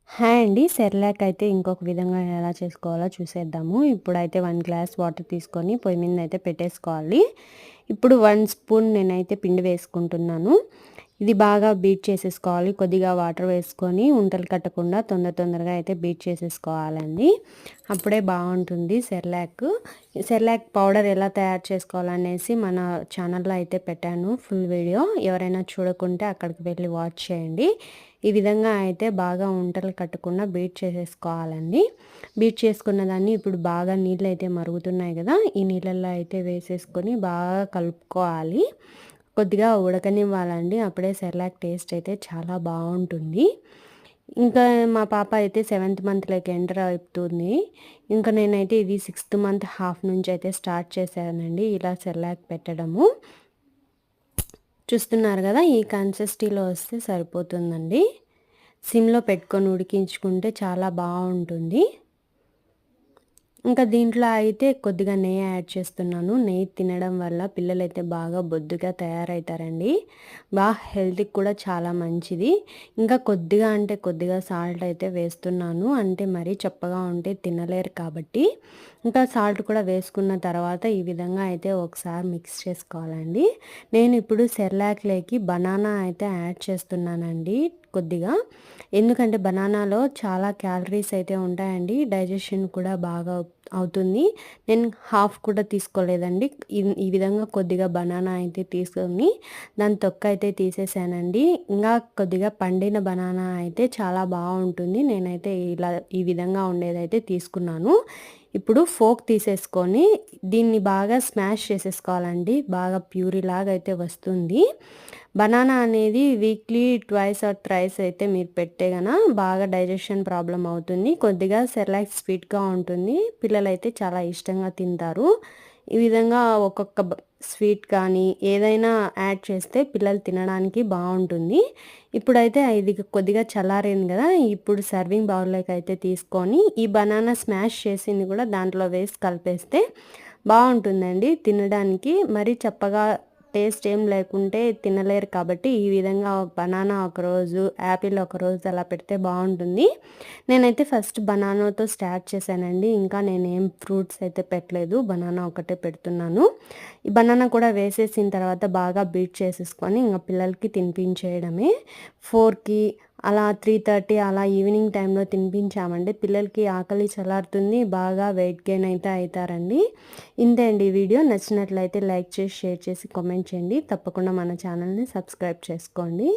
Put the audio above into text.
Hi అండి. Cerelac అయితే ఇంకొక విధంగా ఎలా చేసుకోవాలో చూసేద్దాము. ఇప్పుడైతే 1 గ్లాస్ వాటర్ తీసుకొని పొయ్యి మీదనైతే పెట్టేసుకోవాలి. ఇప్పుడు 1 స్పూన్ నేనైతే పిండి వేసుకుంటున్నాను. ఇది బాగా బీట్ చేసేసుకోవాలి. కొద్దిగా వాటర్ వేసుకొని ఉంటలు కట్టకుండా తొందరగా అయితే బీట్ చేసేసుకోవాలండి. అప్పుడే బాగుంటుంది సెర్లాక్. సెర్లాక్ పౌడర్ ఎలా తయారు చేసుకోవాలనేసి మన ఛానల్లో అయితే పెట్టాను ఫుల్ వీడియో. ఎవరైనా చూడకుంటే అక్కడికి వెళ్ళి వాచ్ చేయండి. ఈ విధంగా అయితే బాగా ఉంటలు కట్టకుండా బీట్ చేసేసుకోవాలండి. బీట్ చేసుకున్న దాన్ని ఇప్పుడు బాగా నీళ్ళు అయితే మరుగుతున్నాయి కదా, ఈ నీళ్ళల్లో అయితే వేసేసుకొని బాగా కలుపుకోవాలి. కొద్దిగా ఉడకనివ్వాలండి. అప్పుడే సెర్లాక్ టేస్ట్ అయితే చాలా బాగుంటుంది. ఇంకా మా పాప అయితే 7th మంత్లోకి ఎంటర్ అవుతుంది. ఇంకా నేనైతే ఇది 6th మంత్ హాఫ్ నుంచి అయితే స్టార్ట్ చేశానండి ఇలా సెర్లాక్ పెట్టడము. చూస్తున్నారు కదా, ఈ కన్సిస్టెన్సీలో వస్తే సరిపోతుందండి. సిమ్లో పెట్టుకొని ఉడికించుకుంటే చాలా బాగుంటుంది. ఇంకా దీంట్లో అయితే కొద్దిగా నెయ్యి యాడ్ చేస్తున్నాను. నెయ్యి తినడం వల్ల పిల్లలైతే బాగా బొద్దుగా తయారవుతారండి. బాగా హెల్త్కి కూడా చాలా మంచిది. ఇంకా కొద్దిగా అంటే కొద్దిగా సాల్ట్ అయితే వేస్తున్నాను. అంటే మరీ చప్పగా ఉంటే తినలేరు కాబట్టి. ఇంకా సాల్ట్ కూడా వేసుకున్న తర్వాత ఈ విధంగా అయితే ఒకసారి మిక్స్ చేసుకోవాలండి. నేను ఇప్పుడు సెర్లాక్లోకి బనానా అయితే యాడ్ చేస్తున్నానండి కొద్దిగా. ఎందుకంటే బనానాలో చాలా క్యాలరీస్ అయితే ఉంటాయండి. డైజెషన్ కూడా బాగా అవుతుంది. నేను హాఫ్ కూడా తీసుకోలేదండి. ఈ విధంగా కొద్దిగా బనానా అయితే తీసుకొని దాని తొక్క అయితే తీసేసానండి. ఇంకా కొద్దిగా పండిన బనానా అయితే చాలా బాగుంటుంది. నేనైతే ఈ విధంగా ఉండేదైతే తీసుకున్నాను. ఇప్పుడు ఫోక్ తీసేసుకొని దీన్ని బాగా స్మాష్ చేసేసుకోవాలండి. బాగా ప్యూరీ లాగా అయితే వస్తుంది. బనానా అనేది వీక్లీ 2 ఆర్ 3 అయితే మీరు పెట్టే బాగా డైజెషన్ ప్రాబ్లం అవుతుంది. కొద్దిగా సెర్లాక్ స్వీట్గా ఉంటుంది. పిల్లలైతే చాలా ఇష్టంగా తింటారు. ఈ విధంగా ఒక్కొక్క స్వీట్ కానీ ఏదైనా యాడ్ చేస్తే పిల్లలు తినడానికి బాగుంటుంది. ఇప్పుడైతే ఇది కొద్దిగా చల్లారింది కదా, ఇప్పుడు సర్వింగ్ బౌల్లోకి అయితే తీసుకొని ఈ బనానా స్మాష్ చేసింది కూడా దాంట్లో వేసి కలిపేస్తే బాగుంటుందండి తినడానికి. మరీ చప్పగా టేస్ట్ ఏం లేకుంటే తినలేరు కాబట్టి ఈ విధంగా బనానా ఒకరోజు, యాపిల్ ఒకరోజు అలా పెడితే బాగుంటుంది. నేనైతే ఫస్ట్ బనానాతో స్టార్ట్ చేశానండి. ఇంకా నేనేం ఫ్రూట్స్ అయితే పెట్టలేదు, బనానా ఒకటే పెడుతున్నాను. ఈ బనానా కూడా వేసేసిన తర్వాత బాగా బీట్ చేసేసుకొని ఇంకా పిల్లలకి తినిపించేయడమే. 4కి అలా 3:30 అలా ఈవినింగ్ టైంలో తినిపించామంటే పిల్లలకి ఆకలి చల్లారుతుంది. బాగా వెయిట్ గెయిన్ అయితే అవుతారండి. ఇంతే అండి వీడియో. నచ్చినట్లయితే లైక్ చేసి షేర్ చేసి కామెంట్ చేయండి. తప్పకుండా మన ఛానల్ని సబ్స్క్రైబ్ చేసుకోండి.